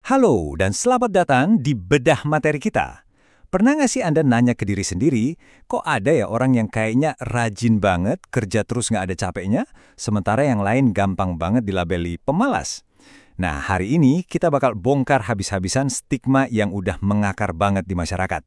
Halo dan selamat datang di Bedah Materi Kita. Pernah nggak sih Anda nanya ke diri sendiri, kok ada ya orang yang kayaknya rajin banget, kerja terus nggak ada capeknya, sementara yang lain gampang banget dilabeli pemalas? Nah, hari ini kita bakal bongkar habis-habisan stigma yang udah mengakar banget di masyarakat.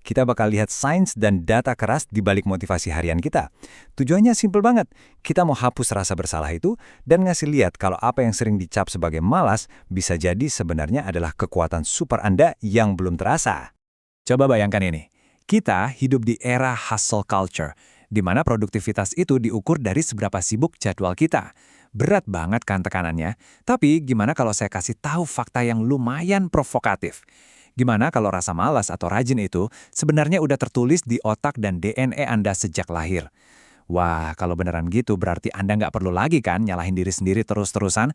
Kita bakal lihat sains dan data keras di balik motivasi harian kita. Tujuannya simpel banget. Kita mau hapus rasa bersalah itu dan ngasih lihat kalau apa yang sering dicap sebagai malas bisa jadi sebenarnya adalah kekuatan super Anda yang belum terasa. Coba bayangkan ini, kita hidup di era hustle culture, di mana produktivitas itu diukur dari seberapa sibuk jadwal kita. Berat banget kan tekanannya, tapi gimana kalau saya kasih tahu fakta yang lumayan provokatif? Gimana kalau rasa malas atau rajin itu sebenarnya udah tertulis di otak dan DNA Anda sejak lahir? Wah, kalau beneran gitu berarti Anda nggak perlu lagi kan nyalahin diri sendiri terus-terusan?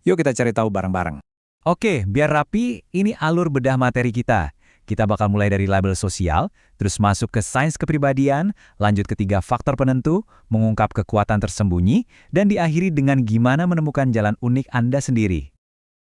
Yuk kita cari tahu bareng-bareng. Oke, biar rapi, ini alur bedah materi kita. Kita bakal mulai dari label sosial, terus masuk ke sains kepribadian, lanjut ke 3 faktor penentu, mengungkap kekuatan tersembunyi, dan diakhiri dengan gimana menemukan jalan unik Anda sendiri.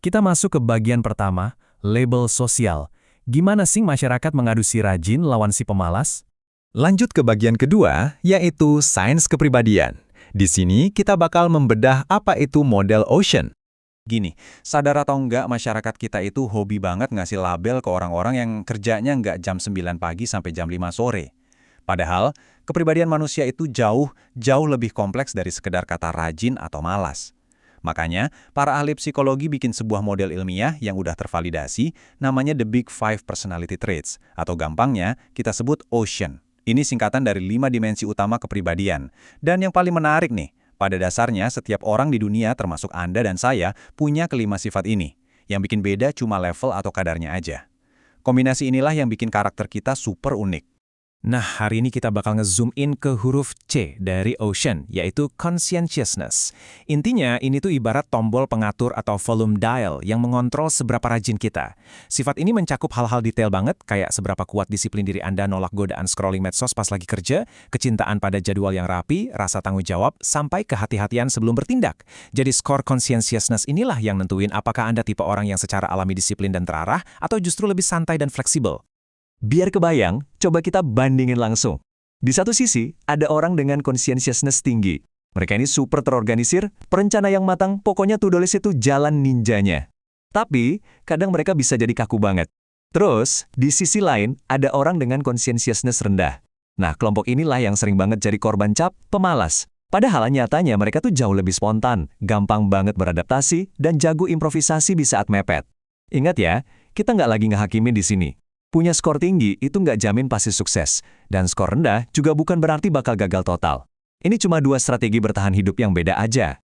Kita masuk ke bagian pertama, label sosial. Gimana sih masyarakat mengadu si rajin lawan si pemalas? Lanjut ke bagian kedua, yaitu sains kepribadian. Di sini kita bakal membedah apa itu model Ocean. Gini, sadar atau enggak masyarakat kita itu hobi banget ngasih label ke orang-orang yang kerjanya enggak jam 9 pagi sampai jam 5 sore. Padahal, kepribadian manusia itu jauh lebih kompleks dari sekedar kata rajin atau malas. Makanya, para ahli psikologi bikin sebuah model ilmiah yang udah tervalidasi, namanya The Big Five Personality Traits, atau gampangnya kita sebut Ocean. Ini singkatan dari 5 dimensi utama kepribadian. Dan yang paling menarik nih, pada dasarnya, setiap orang di dunia, termasuk Anda dan saya, punya kelima sifat ini. Yang bikin beda cuma level atau kadarnya aja. Kombinasi inilah yang bikin karakter kita super unik. Nah, hari ini kita bakal nge-zoom in ke huruf C dari Ocean, yaitu conscientiousness. Intinya, ini tuh ibarat tombol pengatur atau volume dial yang mengontrol seberapa rajin kita. Sifat ini mencakup hal-hal detail banget, kayak seberapa kuat disiplin diri Anda nolak godaan scrolling medsos pas lagi kerja, kecintaan pada jadwal yang rapi, rasa tanggung jawab, sampai kehati-hatian sebelum bertindak. Jadi skor conscientiousness inilah yang nentuin apakah Anda tipe orang yang secara alami disiplin dan terarah, atau justru lebih santai dan fleksibel. Biar kebayang, coba kita bandingin langsung. Di satu sisi, ada orang dengan conscientiousness tinggi. Mereka ini super terorganisir, perencana yang matang, pokoknya to-do list itu jalan ninjanya. Tapi, kadang mereka bisa jadi kaku banget. Terus, di sisi lain, ada orang dengan conscientiousness rendah. Nah, kelompok inilah yang sering banget jadi korban cap, pemalas. Padahal nyatanya mereka tuh jauh lebih spontan, gampang banget beradaptasi, dan jago improvisasi di saat mepet. Ingat ya, kita nggak lagi ngehakimin di sini. Punya skor tinggi itu nggak jamin pasti sukses, dan skor rendah juga bukan berarti bakal gagal total. Ini cuma 2 strategi bertahan hidup yang beda aja.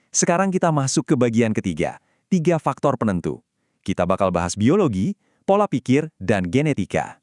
Sekarang kita masuk ke bagian ketiga, 3 faktor penentu. Kita bakal bahas biologi, pola pikir, dan genetika.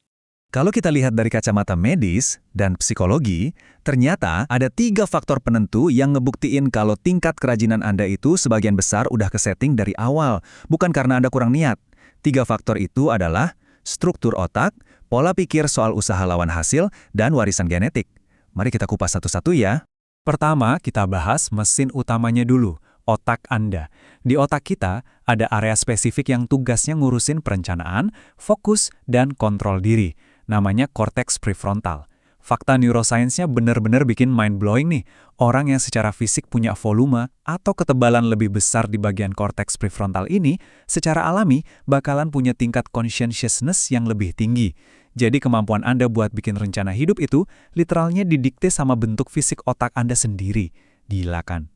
Kalau kita lihat dari kacamata medis dan psikologi, ternyata ada 3 faktor penentu yang ngebuktiin kalau tingkat kerajinan Anda itu sebagian besar udah kesetting dari awal, bukan karena Anda kurang niat. 3 faktor itu adalah struktur otak, pola pikir soal usaha lawan hasil, dan warisan genetik. Mari kita kupas satu-satu ya. Pertama, kita bahas mesin utamanya dulu, otak Anda. Di otak kita, ada area spesifik yang tugasnya ngurusin perencanaan, fokus, dan kontrol diri. Namanya korteks prefrontal. Fakta neuroscience-nya benar-benar bikin mind-blowing nih. Orang yang secara fisik punya volume atau ketebalan lebih besar di bagian korteks prefrontal ini, secara alami bakalan punya tingkat conscientiousness yang lebih tinggi. Jadi kemampuan Anda buat bikin rencana hidup itu literalnya didikte sama bentuk fisik otak Anda sendiri. Gila kan?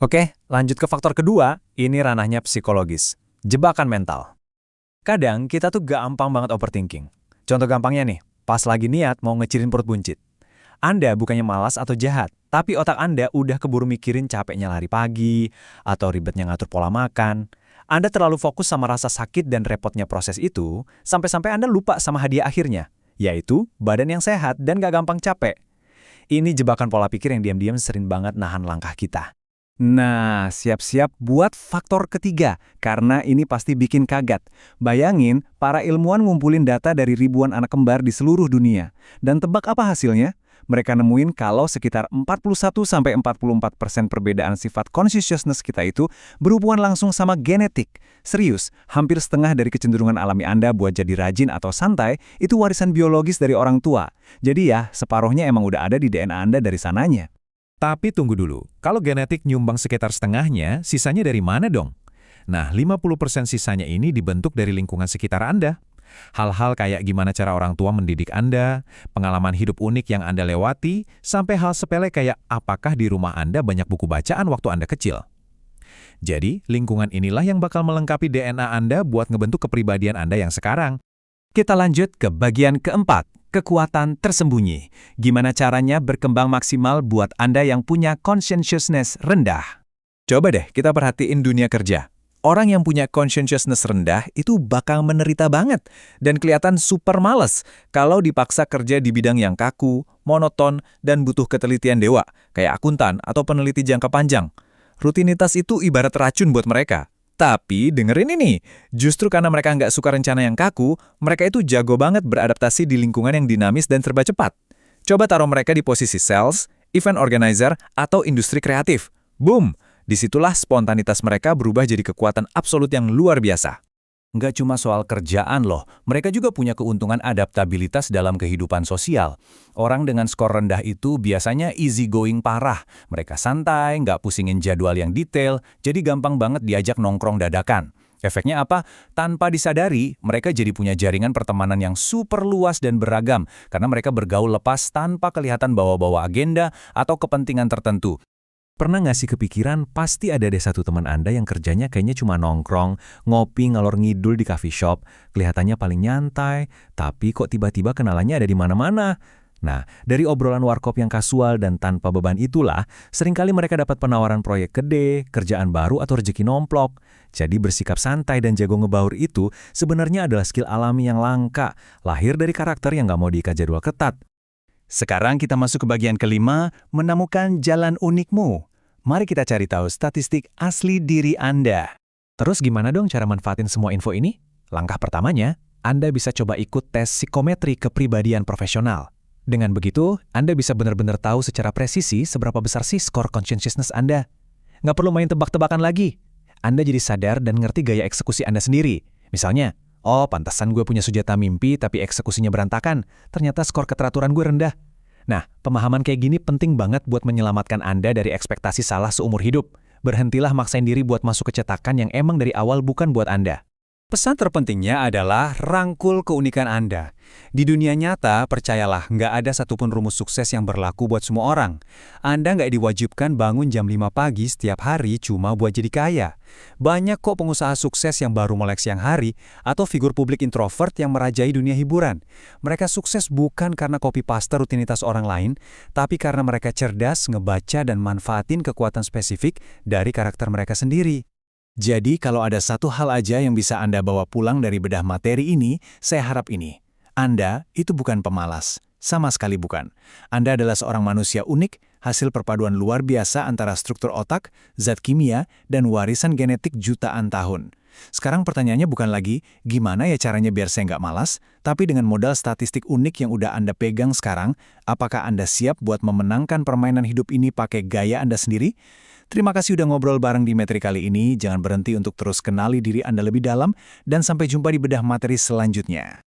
Oke, lanjut ke faktor kedua, ini ranahnya psikologis. Jebakan mental. Kadang kita tuh gampang banget overthinking. Contoh gampangnya nih, pas lagi niat mau ngecilin perut buncit. Anda bukannya malas atau jahat, tapi otak Anda udah keburu mikirin capeknya lari pagi, atau ribetnya ngatur pola makan. Anda terlalu fokus sama rasa sakit dan repotnya proses itu, sampai-sampai Anda lupa sama hadiah akhirnya, yaitu badan yang sehat dan gak gampang capek. Ini jebakan pola pikir yang diam-diam sering banget nahan langkah kita. Nah, siap-siap buat faktor ketiga, karena ini pasti bikin kaget. Bayangin, para ilmuwan ngumpulin data dari ribuan anak kembar di seluruh dunia. Dan tebak apa hasilnya? mereka nemuin kalau sekitar 41-44% perbedaan sifat consciousness kita itu berhubungan langsung sama genetik. Serius, hampir setengah dari kecenderungan alami Anda buat jadi rajin atau santai itu warisan biologis dari orang tua. Jadi ya, separuhnya emang udah ada di DNA Anda dari sananya. Tapi tunggu dulu, kalau genetik nyumbang sekitar setengahnya, sisanya dari mana dong? Nah, 50% sisanya ini dibentuk dari lingkungan sekitar Anda. Hal-hal kayak gimana cara orang tua mendidik Anda, pengalaman hidup unik yang Anda lewati, sampai hal sepele kayak apakah di rumah Anda banyak buku bacaan waktu Anda kecil. Jadi, lingkungan inilah yang bakal melengkapi DNA Anda buat ngebentuk kepribadian Anda yang sekarang. Kita lanjut ke bagian keempat, kekuatan tersembunyi. Gimana caranya berkembang maksimal buat Anda yang punya conscientiousness rendah? Coba deh kita perhatiin dunia kerja. Orang yang punya conscientiousness rendah itu bakal menderita banget dan kelihatan super males kalau dipaksa kerja di bidang yang kaku, monoton, dan butuh ketelitian dewa, kayak akuntan atau peneliti jangka panjang. Rutinitas itu ibarat racun buat mereka. Tapi dengerin ini, justru karena mereka nggak suka rencana yang kaku, mereka itu jago banget beradaptasi di lingkungan yang dinamis dan serba cepat. Coba taruh mereka di posisi sales, event organizer, atau industri kreatif. Boom! Disitulah spontanitas mereka berubah jadi kekuatan absolut yang luar biasa. Nggak cuma soal kerjaan loh, mereka juga punya keuntungan adaptabilitas dalam kehidupan sosial. Orang dengan skor rendah itu biasanya easy going parah. Mereka santai, nggak pusingin jadwal yang detail, jadi gampang banget diajak nongkrong dadakan. Efeknya apa? Tanpa disadari, mereka jadi punya jaringan pertemanan yang super luas dan beragam, karena mereka bergaul lepas tanpa kelihatan bawa-bawa agenda atau kepentingan tertentu. Pernah nggak sih kepikiran pasti ada deh satu teman Anda yang kerjanya kayaknya cuma nongkrong, ngopi ngalor ngidul di coffee shop, kelihatannya paling nyantai, tapi kok tiba-tiba kenalannya ada di mana-mana. Nah, dari obrolan warkop yang kasual dan tanpa beban itulah, seringkali mereka dapat penawaran proyek gede, kerjaan baru atau rezeki nomplok. Jadi bersikap santai dan jago ngebaur itu sebenarnya adalah skill alami yang langka, lahir dari karakter yang nggak mau diikat jadwal ketat. Sekarang kita masuk ke bagian kelima, menemukan jalan unikmu. Mari kita cari tahu statistik asli diri Anda. Terus gimana dong cara manfaatin semua info ini? Langkah pertamanya, Anda bisa coba ikut tes psikometri kepribadian profesional. Dengan begitu, Anda bisa benar-benar tahu secara presisi seberapa besar sih skor conscientiousness Anda. Nggak perlu main tebak-tebakan lagi. Anda jadi sadar dan ngerti gaya eksekusi Anda sendiri. Misalnya, oh, pantasan gue punya senjata mimpi tapi eksekusinya berantakan. Ternyata skor keteraturan gue rendah. Nah, pemahaman kayak gini penting banget buat menyelamatkan Anda dari ekspektasi salah seumur hidup. Berhentilah maksain diri buat masuk ke cetakan yang emang dari awal bukan buat Anda. Pesan terpentingnya adalah rangkul keunikan Anda. Di dunia nyata, percayalah, nggak ada satupun rumus sukses yang berlaku buat semua orang. Anda nggak diwajibkan bangun jam 5 pagi setiap hari cuma buat jadi kaya. Banyak kok pengusaha sukses yang baru melek siang hari atau figur publik introvert yang merajai dunia hiburan. Mereka sukses bukan karena copy-paste rutinitas orang lain, tapi karena mereka cerdas, ngebaca, dan manfaatin kekuatan spesifik dari karakter mereka sendiri. Jadi kalau ada satu hal aja yang bisa Anda bawa pulang dari bedah materi ini, saya harap ini. Anda itu bukan pemalas. Sama sekali bukan. Anda adalah seorang manusia unik, hasil perpaduan luar biasa antara struktur otak, zat kimia, dan warisan genetik jutaan tahun. Sekarang pertanyaannya bukan lagi, gimana ya caranya biar saya nggak malas, tapi dengan modal statistik unik yang udah Anda pegang sekarang, apakah Anda siap buat memenangkan permainan hidup ini pakai gaya Anda sendiri? Terima kasih udah ngobrol bareng di Metri kali ini. Jangan berhenti untuk terus kenali diri Anda lebih dalam, dan sampai jumpa di bedah materi selanjutnya.